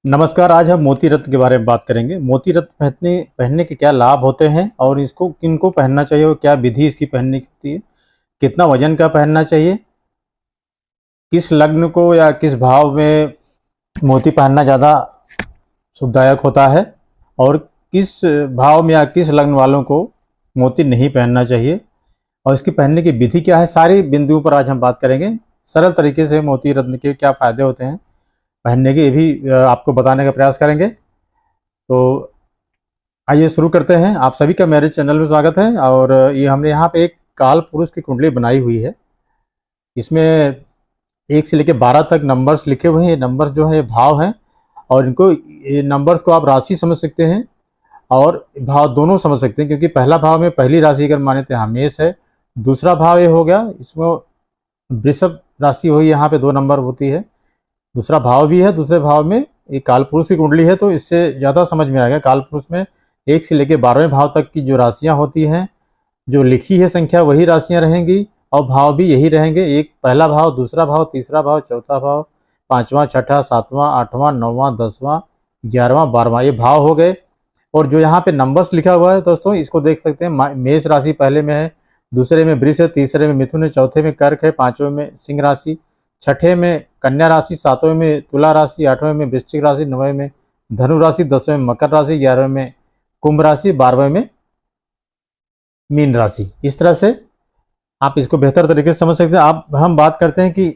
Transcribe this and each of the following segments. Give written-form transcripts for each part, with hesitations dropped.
नमस्कार। आज हम मोती रत्न के बारे में बात करेंगे। मोती रत्न पहनने पहनने के क्या लाभ होते हैं और इसको किनको पहनना चाहिए और क्या विधि इसकी पहनने की होती है, कितना वजन का पहनना चाहिए, किस लग्न को या किस भाव में मोती पहनना ज़्यादा सुखदायक होता है और किस भाव में या किस लग्न वालों को मोती नहीं पहनना चाहिए और इसकी पहनने की विधि क्या है, सारी बिंदुओं पर आज हम बात करेंगे। सरल तरीके से मोती रत्न के क्या फ़ायदे होते हैं पहनने के, ये भी आपको बताने का प्रयास करेंगे। तो आइए शुरू करते हैं। आप सभी का मेरे चैनल में स्वागत है। और ये हमने यहाँ पे एक काल पुरुष की कुंडली बनाई हुई है। इसमें 1 से लेकर 12 तक नंबर्स लिखे हुए हैं। ये नंबर्स जो है भाव हैं और इनको, ये नंबर्स को आप राशि समझ सकते हैं और भाव दोनों समझ सकते हैं, क्योंकि पहला भाव में पहली राशि अगर माने तो यहाँ मेष है, दूसरा भाव ये हो गया, इसमें वृषभ राशि हुई, यहाँ पे 2 नंबर होती है, दूसरा भाव भी है, दूसरे भाव में एक काल पुरुष की कुंडली है, तो इससे ज़्यादा समझ में आएगा। काल पुरुष में 1 से लेकर 12वें भाव तक की जो राशियां होती हैं, जो लिखी है संख्या वही राशियां रहेंगी और भाव भी यही रहेंगे। एक पहला भाव, दूसरा भाव, तीसरा भाव, चौथा भाव, 5वां, 6ठा, 7वां, 8वां, 9वां, 10वां, 11वां, 12वां, ये भाव हो गए। और जो यहाँ पे नंबर्स लिखा हुआ है दोस्तों, इसको देख सकते हैं। मेष राशि पहले में है, दूसरे में वृष है, तीसरे में मिथुन है, चौथे में कर्क है, 5वें में सिंह राशि, 6ठे में कन्या राशि, 7वें में तुला राशि, 8वें में वृश्चिक राशि, 9वें में धनु राशि, 10वें में मकर राशि, 11वें में कुंभ राशि, 12वें में मीन राशि। इस तरह से आप इसको बेहतर तरीके से समझ सकते हैं। आप हम बात करते हैं कि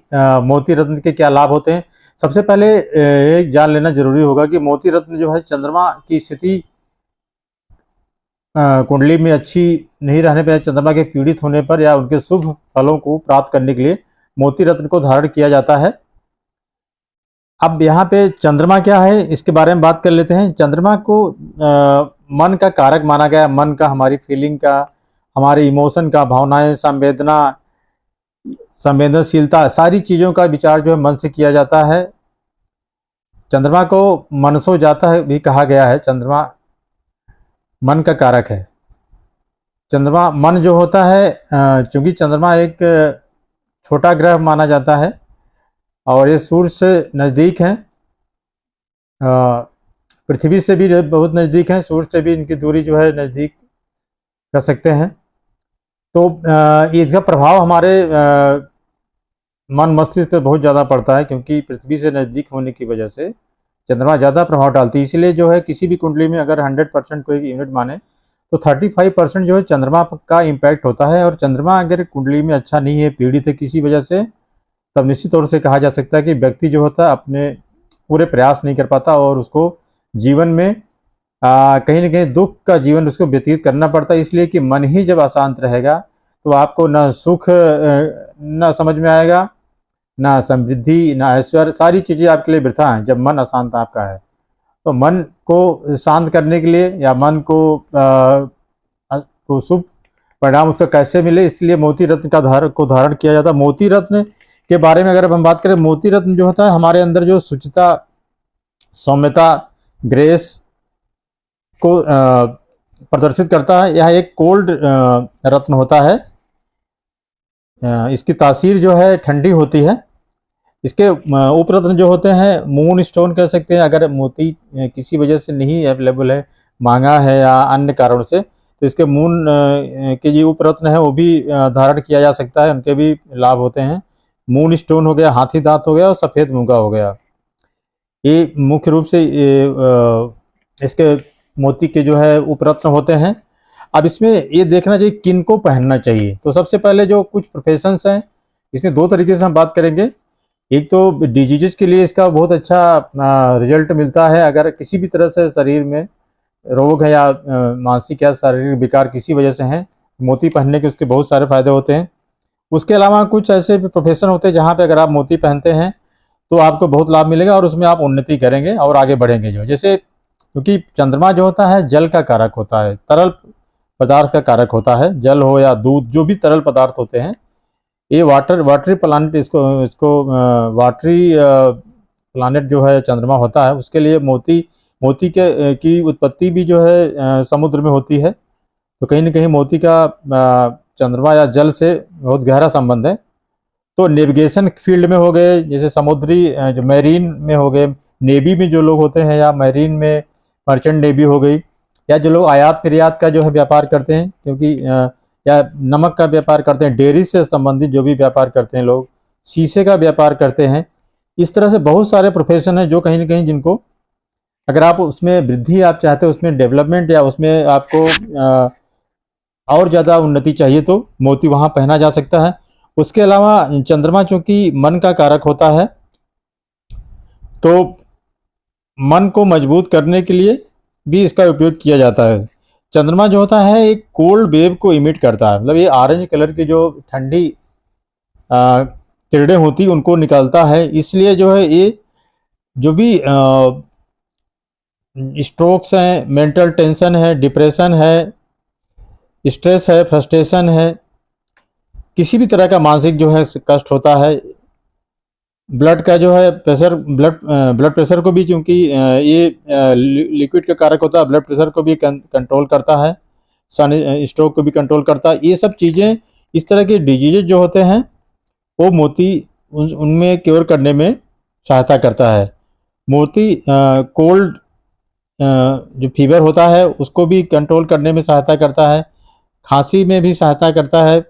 मोती रत्न के क्या लाभ होते हैं। सबसे पहले एक जान लेना जरूरी होगा कि मोती रत्न जो है, चंद्रमा की स्थिति कुंडली में अच्छी नहीं रहने पर, चंद्रमा के पीड़ित होने पर या उनके शुभ फलों को प्राप्त करने के लिए मोती रत्न को धारण किया जाता है। अब यहाँ पे चंद्रमा क्या है, इसके बारे में बात कर लेते हैं। चंद्रमा को मन का कारक माना गया। मन का, हमारी फीलिंग का, हमारे इमोशन का, भावनाएं, संवेदना, संवेदनशीलता, सारी चीज़ों का विचार जो है मन से किया जाता है। चंद्रमा को मनसो जाता है भी कहा गया है। चंद्रमा मन का कारक है। चंद्रमा मन जो होता है, चूंकि चंद्रमा एक छोटा ग्रह माना जाता है और ये सूर्य से नज़दीक हैं, पृथ्वी से भी बहुत नज़दीक हैं, सूर्य से भी इनकी दूरी जो है नज़दीक कर सकते हैं। तो इसका प्रभाव हमारे मन मस्तिष्क पर बहुत ज़्यादा पड़ता है, क्योंकि पृथ्वी से नज़दीक होने की वजह से चंद्रमा ज़्यादा प्रभाव डालती है। इसलिए जो है किसी भी कुंडली में अगर 100% को एक यूनिट माने तो 35% जो है चंद्रमा का इम्पैक्ट होता है। और चंद्रमा अगर कुंडली में अच्छा नहीं है, पीड़ित है किसी वजह से, तब निश्चित तौर से कहा जा सकता है कि व्यक्ति जो होता है अपने पूरे प्रयास नहीं कर पाता और उसको जीवन में कहीं ना कहीं दुख का जीवन उसको व्यतीत करना पड़ता है। इसलिए कि मन ही जब अशांत रहेगा तो आपको न सुख न समझ में आएगा, ना समृद्धि, ना ऐश्वर्य, सारी चीज़ें आपके लिए वृथा हैं जब मन अशांत आपका है। तो मन को शांत करने के लिए या मन को शुभ परिणाम उसका कैसे मिले, इसलिए मोती रत्न का धारण किया जाता है। मोती रत्न के बारे में अगर हम बात करें, मोती रत्न जो होता है हमारे अंदर जो शुचिता, सौम्यता, ग्रेस को प्रदर्शित करता है। यह एक कोल्ड रत्न होता है। इसकी तासीर जो है ठंडी होती है। इसके उपरत्न जो होते हैं, मून स्टोन कह सकते हैं। अगर मोती किसी वजह से नहीं अवेलेबल है, महंगा है या अन्य कारणों से, तो इसके मून के जो उपरत्न है वो भी धारण किया जा सकता है। उनके भी लाभ होते हैं। मून स्टोन हो गया, हाथी दांत हो गया और सफ़ेद मूंगा हो गया। ये मुख्य रूप से इसके मोती के जो है उपरत्न होते हैं। अब इसमें ये देखना चाहिए किन को पहनना चाहिए। तो सबसे पहले जो कुछ प्रोफेशंस हैं, इसमें 2 तरीके से हम बात करेंगे। एक तो डिजीजेज के लिए इसका बहुत अच्छा रिजल्ट मिलता है। अगर किसी भी तरह से शरीर में रोग है या मानसिक या शारीरिक विकार किसी वजह से हैं, मोती पहनने के उसके बहुत सारे फायदे होते हैं। उसके अलावा कुछ ऐसे भी प्रोफेशन होते हैं जहाँ पे अगर आप मोती पहनते हैं तो आपको बहुत लाभ मिलेगा और उसमें आप उन्नति करेंगे और आगे बढ़ेंगे। जो जैसे, क्योंकि चंद्रमा जो होता है जल का कारक होता है, तरल पदार्थ का कारक होता है। जल हो या दूध, जो भी तरल पदार्थ होते हैं, ये वाटरी प्लानट, इसको वाटरी प्लानट जो है चंद्रमा होता है, उसके लिए मोती की उत्पत्ति भी जो है समुद्र में होती है। तो कहीं ना कहीं मोती का चंद्रमा या जल से बहुत गहरा संबंध है। तो नेविगेशन फील्ड में हो गए, जैसे समुद्री जो मैरीन में हो गए, नेवी में जो लोग होते हैं या मैरीन में मर्चेंट नेवी हो गई, या जो लोग आयात निर्यात का जो है व्यापार करते हैं, क्योंकि या नमक का व्यापार करते हैं, डेयरी से संबंधित जो भी व्यापार करते हैं लोग, शीशे का व्यापार करते हैं, इस तरह से बहुत सारे प्रोफेशन हैं जो कहीं ना कहीं जिनको अगर आप उसमें वृद्धि आप चाहते हो, उसमें डेवलपमेंट या उसमें आपको और ज़्यादा उन्नति चाहिए तो मोती वहाँ पहना जा सकता है। उसके अलावा चंद्रमा चूंकि मन का कारक होता है, तो मन को मजबूत करने के लिए भी इसका उपयोग किया जाता है। चंद्रमा जो होता है एक कोल्ड वेव को इमिट करता है, मतलब ये ऑरेंज कलर की जो ठंडी किरणें होती उनको निकालता है, इसलिए जो है ये जो भी स्ट्रोक्स हैं, मेंटल टेंशन है, डिप्रेशन है, स्ट्रेस है, फ्रस्ट्रेशन है, किसी भी तरह का मानसिक जो है कष्ट होता है, ब्लड का जो है प्रेशर, ब्लड प्रेशर को भी, क्योंकि ये लिक्विड का कारक होता है, ब्लड प्रेशर को भी कंट्रोल करता है, सन स्ट्रोक को भी कंट्रोल करता है। ये सब चीज़ें, इस तरह के डिजीजेज जो होते हैं वो मोती उनमें क्योर करने में सहायता करता है। मोती कोल्ड जो फीवर होता है उसको भी कंट्रोल करने में सहायता करता है, खांसी में भी सहायता करता है,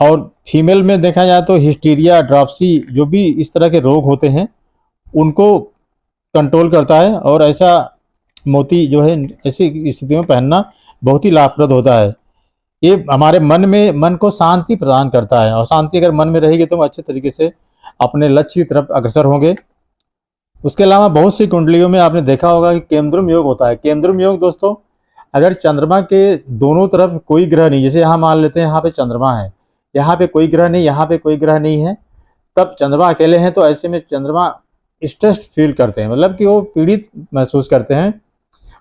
और फीमेल में देखा जाए तो हिस्टीरिया, ड्रॉप्सी, जो भी इस तरह के रोग होते हैं उनको कंट्रोल करता है। और ऐसा मोती जो है ऐसी स्थितियों में पहनना बहुत ही लाभप्रद होता है। ये हमारे मन को शांति प्रदान करता है, और शांति अगर मन में रहेगी तो हम अच्छे तरीके से अपने लक्ष्य की तरफ अग्रसर होंगे। उसके अलावा बहुत सी कुंडलियों में आपने देखा होगा कि केंद्रुम योग होता है। केंद्रुम योग दोस्तों, अगर चंद्रमा के दोनों तरफ कोई ग्रह नहीं, जैसे यहाँ मान लेते हैं यहाँ पे चंद्रमा है, यहाँ पे कोई ग्रह नहीं, यहाँ पे कोई ग्रह नहीं है, तब चंद्रमा अकेले हैं, तो ऐसे में चंद्रमा स्ट्रेस्ड फील करते हैं, मतलब कि वो पीड़ित महसूस करते हैं।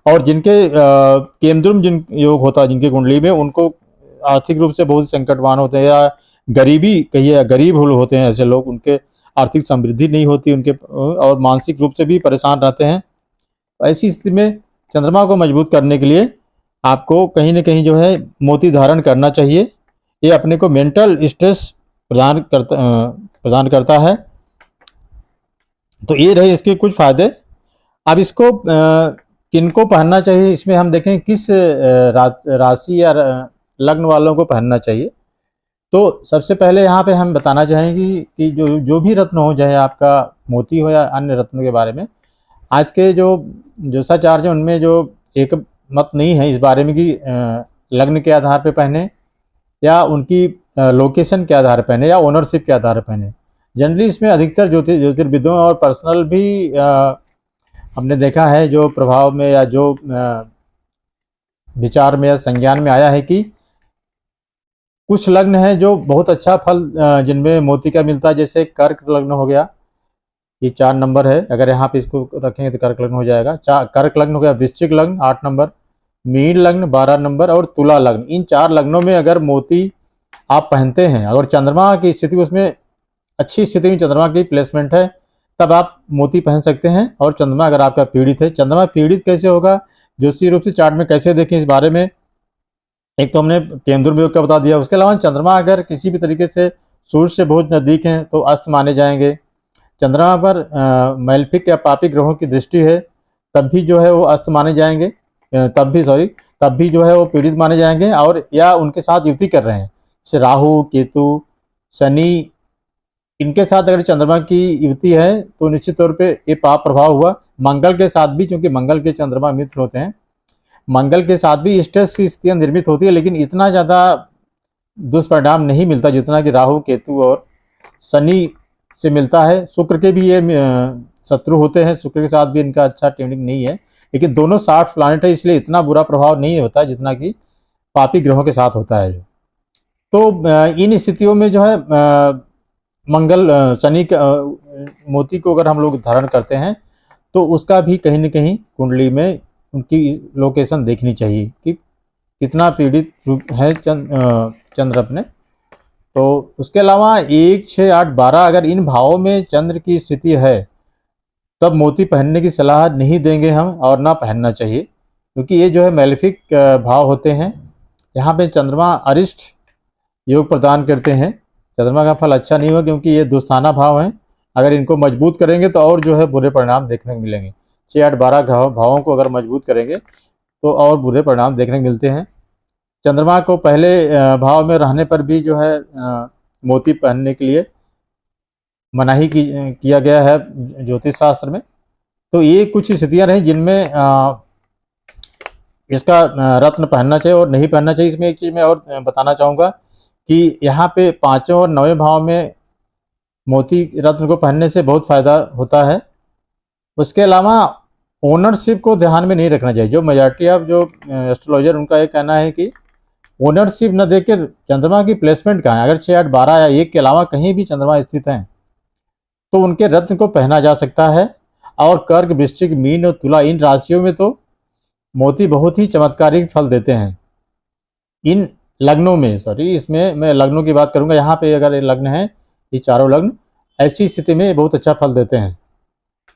और जिनके केंद्रुम जिन योग होता है, जिनकी कुंडली में, उनको आर्थिक रूप से बहुत संकटवान होते हैं, या गरीबी कहिए, गरीब होते हैं ऐसे लोग, उनके आर्थिक समृद्धि नहीं होती उनके, और मानसिक रूप से भी परेशान रहते हैं। ऐसी स्थिति में चंद्रमा को मजबूत करने के लिए आपको कहीं ना कहीं जो है मोती धारण करना चाहिए। ये अपने को मेंटल स्ट्रेस प्रदान करता है। तो ये रहे इसके कुछ फायदे। अब इसको किनको पहनना चाहिए, इसमें हम देखें किस राशि या लग्न वालों को पहनना चाहिए। तो सबसे पहले यहाँ पे हम बताना चाहेंगे कि जो भी रत्न हो, चाहे आपका मोती हो या अन्य रत्नों के बारे में, आज के जो ज्योतिषाचार्य हैं उनमें जो एक मत नहीं है इस बारे में कि लग्न के आधार पर पहने या उनकी लोकेशन के आधार पर पहने या ओनरशिप के आधार पर पहने। जनरली इसमें अधिकतर ज्योतिर्विदों और पर्सनल भी हमने देखा है, जो प्रभाव में या जो विचार में या संज्ञान में आया है कि कुछ लग्न हैं जो बहुत अच्छा फल जिनमें मोती का मिलता है, जैसे कर्क लग्न हो गया, ये 4 नंबर है, अगर यहाँ पे इसको रखेंगे तो कर्क लग्न हो जाएगा। कर्क लग्न हो गया, वृश्चिक लग्न 8 नंबर, मीन लग्न 12 नंबर और तुला लग्न। इन 4 लग्नों में अगर मोती आप पहनते हैं, अगर चंद्रमा की स्थिति उसमें अच्छी स्थिति में चंद्रमा की प्लेसमेंट है, तब आप मोती पहन सकते हैं। और चंद्रमा अगर आपका पीड़ित है, चंद्रमा पीड़ित कैसे होगा, ज्योतिषीय रूप से चार्ट में कैसे देखें, इस बारे में एक तो हमने केंद्रुम योग का बता दिया। उसके अलावा चंद्रमा अगर किसी भी तरीके से सूर्य से बहुत नजदीक हैं तो अस्त माने जाएंगे। चंद्रमा पर मैल्फिक या पापी ग्रहों की दृष्टि है, तब भी जो है वो अस्त माने जाएंगे, तब भी जो है वो पीड़ित माने जाएंगे। और या उनके साथ युति कर रहे हैं, जैसे राहु, केतु, शनि, इनके साथ अगर चंद्रमा की युति है तो निश्चित तौर पे ये पाप प्रभाव हुआ। मंगल के साथ भी, क्योंकि मंगल के चंद्रमा मित्र होते हैं, मंगल के साथ भी स्ट्रेस की स्थितियां निर्मित होती है, लेकिन इतना ज़्यादा दुष्परिणाम नहीं मिलता जितना कि राहु, केतु और शनि से मिलता है। शुक्र के भी ये शत्रु होते हैं, शुक्र के साथ भी इनका अच्छा ट्यूनिंग नहीं है, लेकिन दोनों 60 प्लानिट है, इसलिए इतना बुरा प्रभाव नहीं होता जितना कि पापी ग्रहों के साथ होता है। तो इन स्थितियों में जो है मंगल, शनि मोती को अगर हम लोग धारण करते हैं तो उसका भी कहीं न कहीं कुंडली में उनकी लोकेशन देखनी चाहिए कि कितना पीड़ित है चंद्र अपने। तो उसके अलावा 1, 6, 8, 12 अगर इन भावों में चंद्र की स्थिति है तब मोती पहनने की सलाह नहीं देंगे हम, और ना पहनना चाहिए, क्योंकि ये जो है मैलेफिक भाव होते हैं। यहाँ पे चंद्रमा अरिष्ट योग प्रदान करते हैं, चंद्रमा का फल अच्छा नहीं हुआ क्योंकि ये दोस्ताना भाव है, अगर इनको मजबूत करेंगे तो और जो है बुरे परिणाम देखने को मिलेंगे। 6, 8, 12 भावों को अगर मजबूत करेंगे तो और बुरे परिणाम देखने को मिलते हैं। चंद्रमा को पहले भाव में रहने पर भी जो है मोती पहनने के लिए मनाही किया गया है ज्योतिष शास्त्र में। तो ये कुछ स्थितियां रहीं जिनमें इसका रत्न पहनना चाहिए और नहीं पहनना चाहिए। इसमें एक चीज़ मैं और बताना चाहूँगा कि यहाँ पे 5वें और 9वें भाव में मोती रत्न को पहनने से बहुत फायदा होता है। उसके अलावा ओनरशिप को ध्यान में नहीं रखना चाहिए। जो मेजॉरिटी ऑफ जो एस्ट्रोलॉजर उनका ये कहना है कि ओनरशिप न देकर चंद्रमा की प्लेसमेंट कहाँ है। अगर 6, 8, 12 या 1 के अलावा कहीं भी चंद्रमा स्थित हैं तो उनके रत्न को पहना जा सकता है। और कर्क, वृश्चिक, मीन और तुला इन राशियों में तो मोती बहुत ही चमत्कारिक फल देते हैं। इन लग्नों में, सॉरी, इसमें मैं लग्नों की बात करूंगा। यहाँ पे अगर ये लग्न है, ये चारों लग्न, ऐसी स्थिति में बहुत अच्छा फल देते हैं।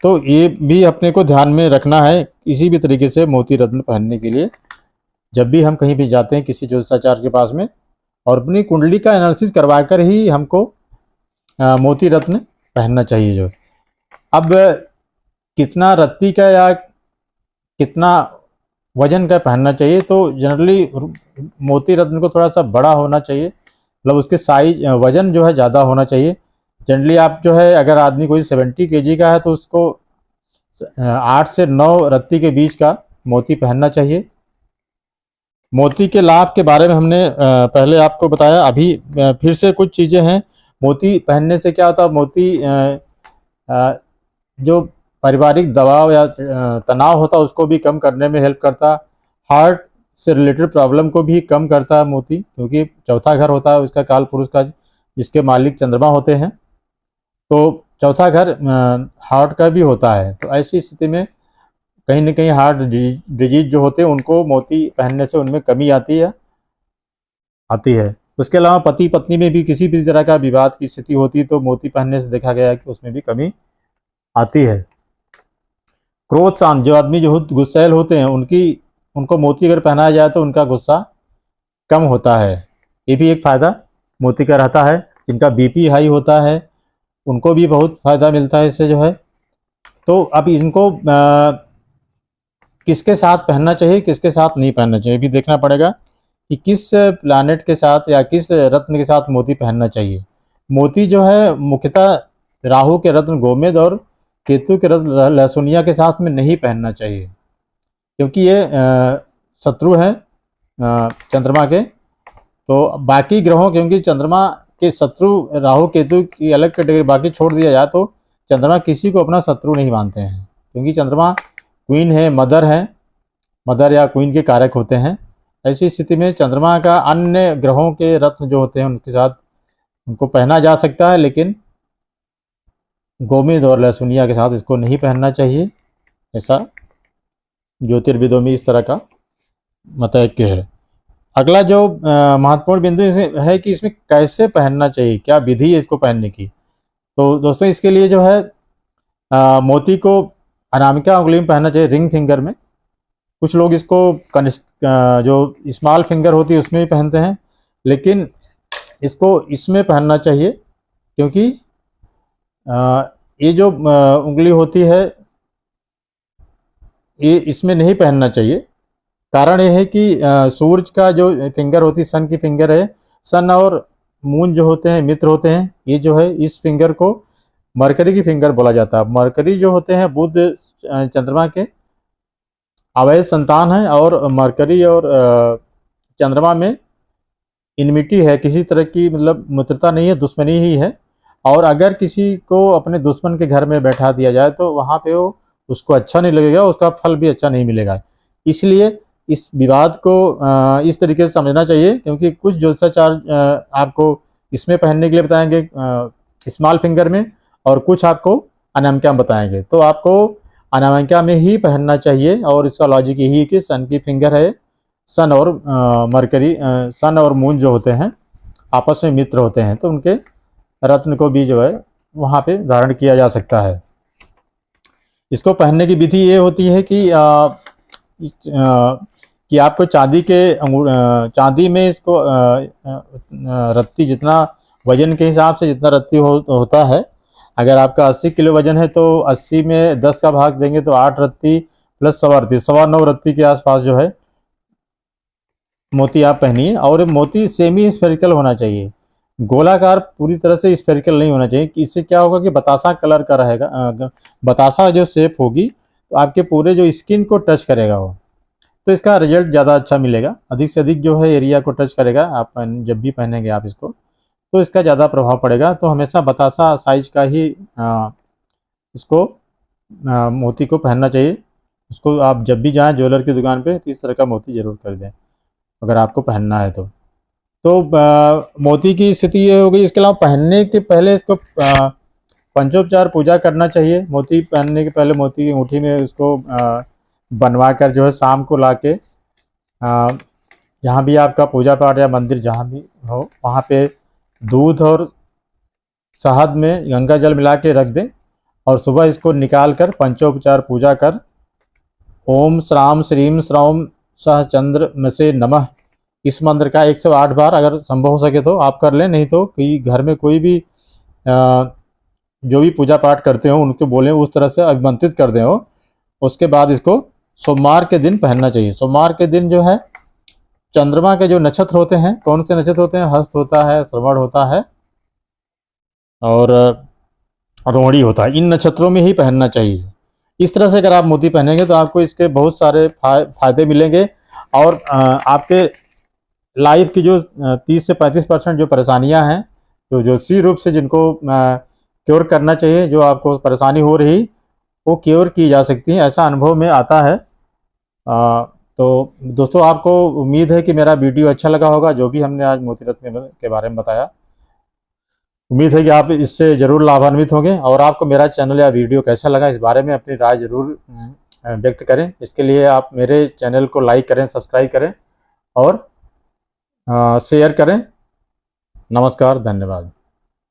तो ये भी अपने को ध्यान में रखना है किसी भी तरीके से मोती रत्न पहनने के लिए। जब भी हम कहीं भी जाते हैं किसी ज्योतिषाचार्य के पास में, और अपनी कुंडली का एनालिसिस करवाकर ही हमको मोती रत्न पहनना चाहिए। जो अब कितना रत्ती का या कितना वजन का पहनना चाहिए, तो जनरली मोती रत्न को थोड़ा सा बड़ा होना चाहिए, मतलब उसके साइज वजन जो है ज़्यादा होना चाहिए। जनरली आप जो है अगर आदमी कोई 70 kg का है तो उसको 8 से 9 रत्ती के बीच का मोती पहनना चाहिए। मोती के लाभ के बारे में हमने पहले आपको बताया। अभी फिर से कुछ चीज़ें हैं। मोती पहनने से क्या होता है, मोती जो पारिवारिक दबाव या तनाव होता है उसको भी कम करने में हेल्प करता। हार्ट से रिलेटेड प्रॉब्लम को भी कम करता है मोती, क्योंकि चौथा घर होता है उसका काल पुरुष का, जिसके मालिक चंद्रमा होते हैं। तो चौथा घर हार्ट का भी होता है। तो ऐसी स्थिति में कहीं ना कहीं हार्ट डिजीज जो होते हैं उनको मोती पहनने से उनमें कमी आती है। उसके अलावा पति पत्नी में भी किसी भी तरह का विवाद की स्थिति होती है तो मोती पहनने से देखा गया है कि उसमें भी कमी आती है। क्रोध शांत, जो आदमी जो गुस्सैल होते हैं उनको मोती अगर पहनाया जाए तो उनका गुस्सा कम होता है। ये भी एक फ़ायदा मोती का रहता है। जिनका बीपी हाई होता है उनको भी बहुत फ़ायदा मिलता है इससे जो है। तो अब इनको किसके साथ पहनना चाहिए, किसके साथ नहीं पहनना चाहिए, भी देखना पड़ेगा कि किस प्लैनेट के साथ या किस रत्न के साथ मोती पहनना चाहिए। मोती जो है मुख्यतः राहु के रत्न गोमेद और केतु के रत्न लहसुनिया के साथ में नहीं पहनना चाहिए, क्योंकि ये शत्रु हैं चंद्रमा के। तो बाकी ग्रहों, क्योंकि चंद्रमा के शत्रु राहु केतु की अलग कैटेगरी, बाकी छोड़ दिया जाए तो चंद्रमा किसी को अपना शत्रु नहीं मानते हैं, क्योंकि चंद्रमा क्वीन है, मदर या क्वीन के कारक होते हैं। ऐसी स्थिति में चंद्रमा का अन्य ग्रहों के रत्न जो होते हैं उनके साथ उनको पहना जा सकता है, लेकिन गोमेद और लहसुनिया के साथ इसको नहीं पहनना चाहिए। ऐसा ज्योतिर्विदों में इस तरह का मतैक्य है। अगला जो महत्वपूर्ण बिंदु है कि इसमें कैसे पहनना चाहिए, क्या विधि है इसको पहनने की। तो दोस्तों इसके लिए जो है मोती को अनामिका उंगली में पहनना चाहिए, रिंग फिंगर में। कुछ लोग इसको जो स्मॉल फिंगर होती है उसमें भी पहनते हैं, लेकिन इसको इसमें पहनना चाहिए, क्योंकि ये जो उंगली होती है ये इसमें नहीं पहनना चाहिए। कारण ये है कि सूरज का जो फिंगर होती है, सन की फिंगर है, सन और मून जो होते हैं मित्र होते हैं। ये जो है इस फिंगर को मरकरी की फिंगर बोला जाता है। मरकरी जो होते हैं बुध चंद्रमा के अवैध संतान है, और मरकरी और चंद्रमा में इनमिटी है, किसी तरह की मतलब मित्रता नहीं है, दुश्मनी ही है। और अगर किसी को अपने दुश्मन के घर में बैठा दिया जाए तो वहाँ पे वो उसको अच्छा नहीं लगेगा, उसका फल भी अच्छा नहीं मिलेगा। इसलिए इस विवाद को इस तरीके से समझना चाहिए, क्योंकि कुछ ज्योतिषाचार्य आपको इसमें पहनने के लिए बताएंगे स्मॉल फिंगर में, और कुछ आपको अनामिका में बताएंगे। तो आपको अनामिका में ही पहनना चाहिए, और इसका लॉजिक यही है कि सन की फिंगर है, सन और मरकरी, सन और मून जो होते हैं आपस में मित्र होते हैं, तो उनके रत्न को भी जो है वहाँ पे धारण किया जा सकता है। इसको पहनने की विधि ये होती है कि आपको चांदी में इसको रत्ती, जितना वजन के हिसाब से जितना रत्ती होता है अगर आपका 80 किलो वजन है तो 80 में 10 का भाग देंगे तो 8 रत्ती प्लस 1.25 रत्ती, 9.25 रत्ती के आसपास जो है मोती आप पहनिए। और मोती सेमी स्फेरिकल होना चाहिए, गोलाकार पूरी तरह से स्फेरिकल नहीं होना चाहिए। इससे क्या होगा कि बतासा कलर का रहेगा, बतासा जो शेप होगी तो आपके पूरे जो स्किन को टच करेगा वो, तो इसका रिजल्ट ज़्यादा अच्छा मिलेगा। अधिक से अधिक जो है एरिया को टच करेगा, आप जब भी पहनेंगे आप इसको तो इसका ज़्यादा प्रभाव पड़ेगा। तो हमेशा बतासा साइज का ही इसको मोती को पहनना चाहिए। उसको आप जब भी जाएँ ज्वेलर की दुकान पे तो इस तरह का मोती ज़रूर खरीदें अगर आपको पहनना है तो मोती की स्थिति ये हो गई। इसके अलावा पहनने के पहले इसको पंचोपचार पूजा करना चाहिए। मोती पहनने के पहले मोती की अंगूठी में उसको बनवा कर जो है शाम को ला के जहाँ भी आपका पूजा पाठ या मंदिर जहाँ भी हो वहाँ पे दूध और शहद में गंगा जल मिला के रख दें और सुबह इसको निकाल कर पंचोपचार पूजा कर ओम श्राम श्रीम श्रौम सह चंद्र में से नमः इस मंत्र का 108 बार अगर संभव हो सके तो आप कर लें। नहीं तो कि घर में कोई भी जो भी पूजा पाठ करते हो उनको बोलें, उस तरह से अभिमंत्रित कर दें हो। उसके बाद इसको सोमवार के दिन पहनना चाहिए। सोमवार के दिन जो है चंद्रमा के जो नक्षत्र होते हैं, कौन से नक्षत्र होते हैं, हस्त होता है, श्रवण होता है और रोहिणी होता है, इन नक्षत्रों में ही पहनना चाहिए। इस तरह से अगर आप मोती पहनेंगे तो आपको इसके बहुत सारे फायदे मिलेंगे और आपके लाइफ की जो 30 से 35% जो परेशानियां हैं, तो ज्योतिषीय रूप से जिनको क्योर करना चाहिए, जो आपको परेशानी हो रही वो क्योर की जा सकती है, ऐसा अनुभव में आता है। तो दोस्तों आपको उम्मीद है कि मेरा वीडियो अच्छा लगा होगा, जो भी हमने आज मोती रत्न के बारे में बताया। उम्मीद है कि आप इससे ज़रूर लाभान्वित होंगे। और आपको मेरा चैनल या वीडियो कैसा लगा इस बारे में अपनी राय ज़रूर व्यक्त करें। इसके लिए आप मेरे चैनल को लाइक करें, सब्सक्राइब करें और शेयर करें। नमस्कार, धन्यवाद।